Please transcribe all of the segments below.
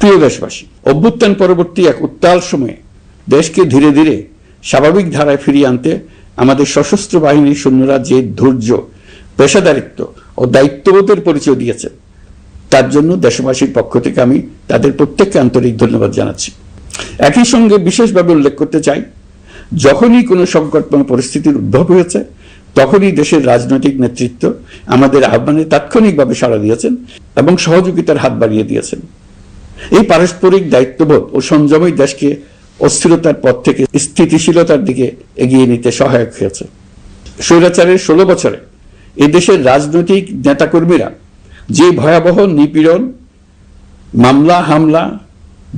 প্রিয় দেশবাসী, অভ্যুত্থান পরবর্তী এক উত্তাল সময়ে দেশকে ধীরে ধীরে স্বাভাবিক ধারায় ফিরিয়ে আনতে আমাদের সশস্ত্র বাহিনীর সৈন্যরা যে ধৈর্য, পেশাদারিত্ব ও দায়িত্ববোধের পরিচয় দিয়েছে, তার জন্য দেশবাসীর পক্ষ থেকে আমি তাদের প্রত্যেককে আন্তরিক ধন্যবাদ জানাচ্ছি। একই সঙ্গে বিশেষভাবে উল্লেখ করতে চাই, যখনই কোনো সংকটময় পরিস্থিতির উদ্ভব হয়েছে, তখনই দেশের রাজনৈতিক নেতৃত্ব আমাদের আহ্বানে তাৎক্ষণিকভাবে সাড়া দিয়েছেন এবং সহযোগিতার হাত বাড়িয়ে দিয়েছেন। এই পারস্পরিক দায়িত্ববোধ ও সংযমই দেশকে অস্থিরতার পথ থেকে স্থিতিশীলতার দিকে এগিয়ে নিতে সহায়ক হয়েছে। স্বৈরাচারের 16 বছরে এই দেশের রাজনৈতিক নেতাকর্মীরা যে ভয়াবহ নিপীড়ন, মামলা, হামলা,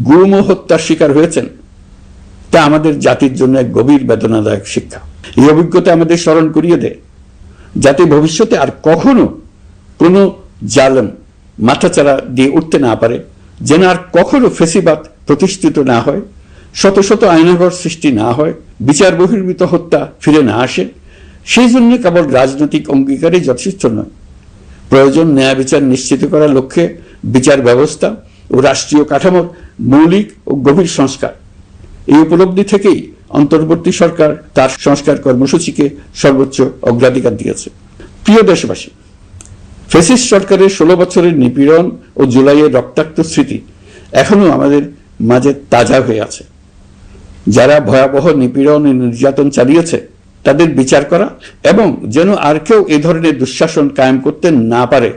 গুম ও হত্যার শিকার হয়েছেন, তা আমাদের জাতির জন্য এক গভীর বেদনাদায়ক শিক্ষা। এই অভিজ্ঞতা আমাদের স্মরণ করিয়ে দেয়, যাতে ভবিষ্যতে আর কখনো কোনো জালেম মাথাচাড়া দিয়ে উঠতে না পারে, যেন আর কখনো ফেসিবাদ প্রতিষ্ঠিত না হয়, শত শত আইনাঘর সৃষ্টি না হয়, বিচার বহির্ভূত হত্যা ফিরে না আসে। সেই জন্য কেবল রাজনৈতিক অঙ্গীকারই যথেষ্ট নয়, প্রয়োজন ন্যায় বিচার নিশ্চিত করার লক্ষ্যে বিচার ব্যবস্থা ও রাষ্ট্রীয় কাঠামোর মৌলিক ও গভীর সংস্কার। এই উপলব্ধি থেকেই অন্তর্বর্তী সরকার তার সংস্কার কর্মসূচিকে সর্বোচ্চ অগ্রাধিকার দিয়েছে। প্রিয় দেশবাসী, ফ্যাসিস্ট সরকারের 16 বছরের নিপীড়ন ও জুলাইয়ের রক্তাক্ত স্মৃতি এখনো আমাদের মাঝে তাজা হয়ে আছে। যারা ভয়াবহ নিপীড়ন ও নির্যাতন চালিয়েছে, তাদের বিচার করা এবং যেন আর কেউ এ ধরনের দুঃশাসন কায়েম করতে না পারে,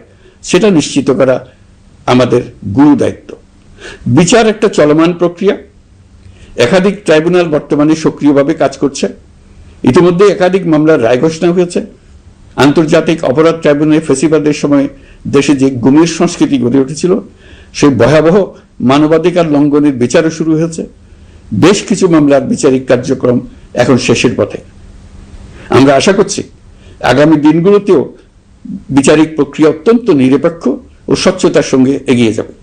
সেটা নিশ্চিত করা আমাদের গুরু দায়িত্ব। বিচার একটা চলমান প্রক্রিয়া। একাধিক ট্রাইব্যুনাল বর্তমানে সক্রিয়ভাবে কাজ করছে। ইতিমধ্যে একাধিক মামলার রায় ঘোষণা হয়েছে। আন্তর্জাতিক অপরাধ ট্রাইব্যুনালে ফ্যাসিবাদের সময় দেশে যে গুমের সংস্কৃতি গড়ে উঠেছিল, সেই ভয়াবহ মানবাধিকার লঙ্ঘনের বিচারও শুরু হয়েছে। বেশ কিছু মামলার বিচারিক কার্যক্রম এখন শেষের পথে। আমরা আশা করছি আগামী দিনগুলোতেও বিচারিক প্রক্রিয়া অত্যন্ত নিরপেক্ষ ও স্বচ্ছতার সঙ্গে এগিয়ে যাবে।